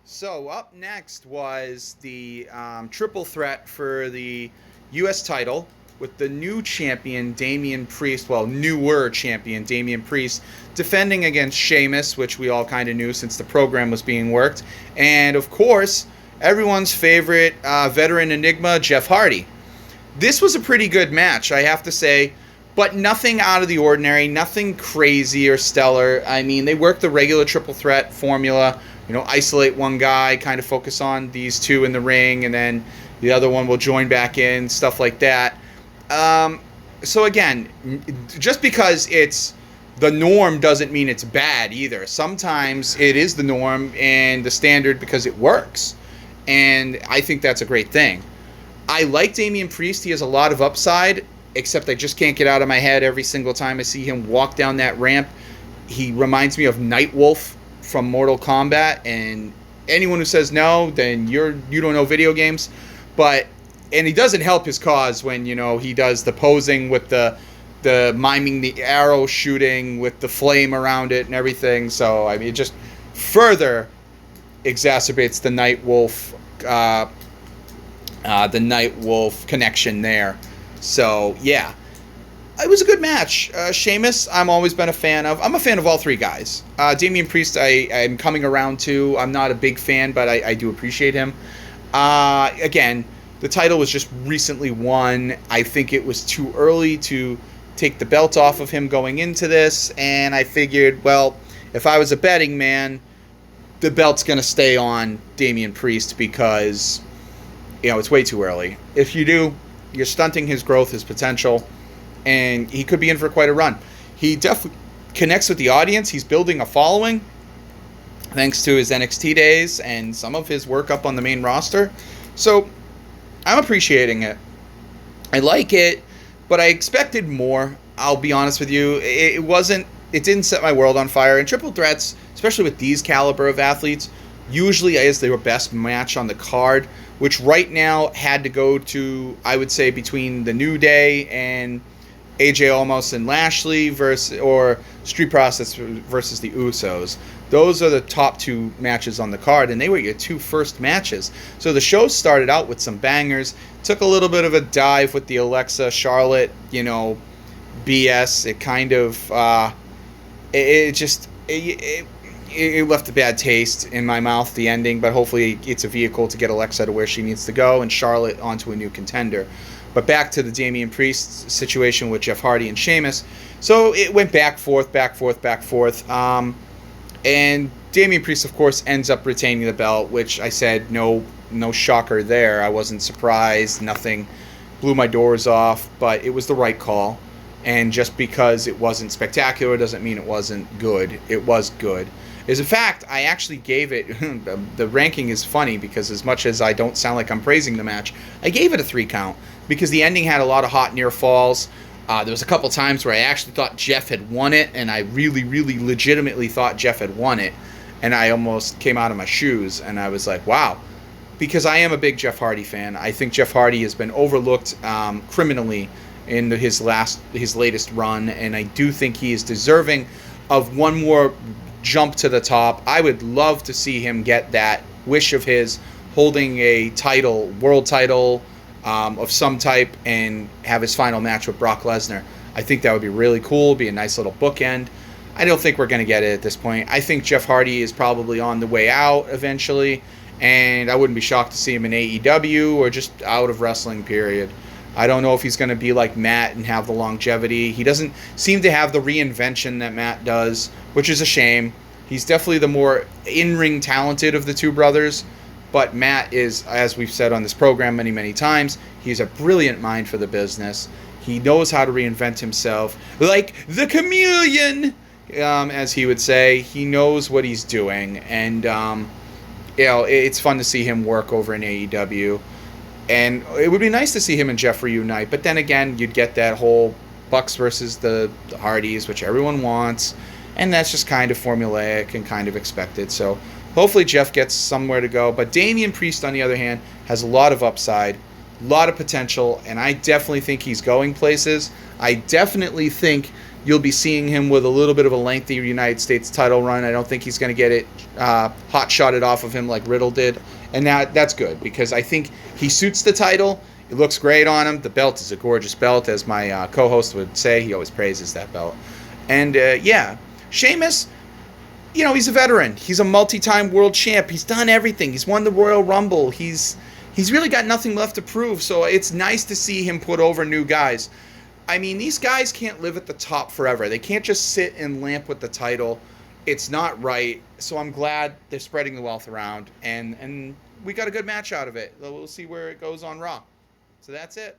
So up next was the triple threat for the U.S. title with the new champion Damien Priest, well, newer champion Damien Priest, defending against Sheamus, which we all kind of knew since the program was being worked, and of course, everyone's favorite veteran enigma, Jeff Hardy. This was a pretty good match, I have to say, but nothing out of the ordinary, nothing crazy or stellar. I mean, they worked the regular triple threat formula, isolate one guy, kind of focus on these two in the ring, and then the other one will join back in, stuff like that. So again, just because it's the norm doesn't mean it's bad either. Sometimes it is the norm and the standard because it works. And I think that's a great thing. I like Damien Priest. He has a lot of upside, except I just can't get out of my head every single time I see him walk down that ramp. He reminds me of Nightwolf from Mortal Kombat, and anyone who says no, then you don't know video games. And he doesn't help his cause when he does the posing with the miming the arrow shooting with the flame around it and everything. So I mean, it just further exacerbates the Nightwolf connection there. So yeah, it was a good match. Sheamus, I'm always been a fan of. I'm a fan of all three guys. Damien Priest, I'm coming around to. I'm not a big fan, but I do appreciate him. Again, the title was just recently won. I think it was too early to take the belt off of him going into this, and I figured, well, if I was a betting man, the belt's going to stay on Damien Priest because, it's way too early. If you do, you're stunting his growth, his potential, and he could be in for quite a run. He definitely connects with the audience. He's building a following thanks to his NXT days and some of his work up on the main roster. So I'm appreciating it. I like it, but I expected more. I'll be honest with you. It didn't set my world on fire. And triple threats, especially with these caliber of athletes, usually is their best match on the card, which right now had to go to, I would say, between the New Day and AJ Omos and Lashley or Street Profits versus the Usos. Those are the top two matches on the card, and they were your two first matches. So the show started out with some bangers, took a little bit of a dive with the Alexa Charlotte, BS. It kind of, it left a bad taste in my mouth, the ending, but hopefully it's a vehicle to get Alexa to where she needs to go and Charlotte onto a new contender. But back to the Damien Priest situation with Jeff Hardy and Sheamus. So it went back, forth. And Damien Priest, of course, ends up retaining the belt, which I said, no shocker there. I wasn't surprised. Nothing blew my doors off, but it was the right call. And just because it wasn't spectacular doesn't mean it wasn't good. It was good. As a fact, I actually gave it, the ranking is funny because as much as I don't sound like I'm praising the match, I gave it a 3 count because the ending had a lot of hot near falls. There was a couple times where I actually thought Jeff had won it, and I really, really legitimately thought Jeff had won it, and I almost came out of my shoes, and I was like, wow. Because I am a big Jeff Hardy fan. I think Jeff Hardy has been overlooked criminally in his latest run, and I do think he is deserving of one more jump to the top. I would love to see him get that wish of his, holding a title, world title of some type, and have his final match with Brock Lesnar. I think that would be really cool, be a nice little bookend. I don't think we're going to get it at this point. I think Jeff Hardy is probably on the way out eventually, and I wouldn't be shocked to see him in AEW or just out of wrestling, period. I don't know if he's going to be like Matt and have the longevity. He doesn't seem to have the reinvention that Matt does, which is a shame. He's definitely the more in-ring talented of the two brothers, but Matt is, as we've said on this program many, many times, he's a brilliant mind for the business. He knows how to reinvent himself, like the chameleon, as he would say. He knows what he's doing, and it's fun to see him work over in AEW. And it would be nice to see him and Jeff reunite, but then again, you'd get that whole Bucks versus the Hardys, which everyone wants, and that's just kind of formulaic and kind of expected. So hopefully Jeff gets somewhere to go. But Damien Priest, on the other hand, has a lot of upside, a lot of potential, and I definitely think he's going places. I definitely think you'll be seeing him with a little bit of a lengthy United States title run. I don't think he's going to get it hot-shotted off of him like Riddle did. And that's good because I think he suits the title. It looks great on him. The belt is a gorgeous belt, as my co-host would say. He always praises that belt. And, Sheamus, he's a veteran. He's a multi-time world champ. He's done everything. He's won the Royal Rumble. He's really got nothing left to prove. So it's nice to see him put over new guys. I mean, these guys can't live at the top forever. They can't just sit and lamp with the title. It's not right. So I'm glad they're spreading the wealth around. And we got a good match out of it. We'll see where it goes on Raw. So that's it.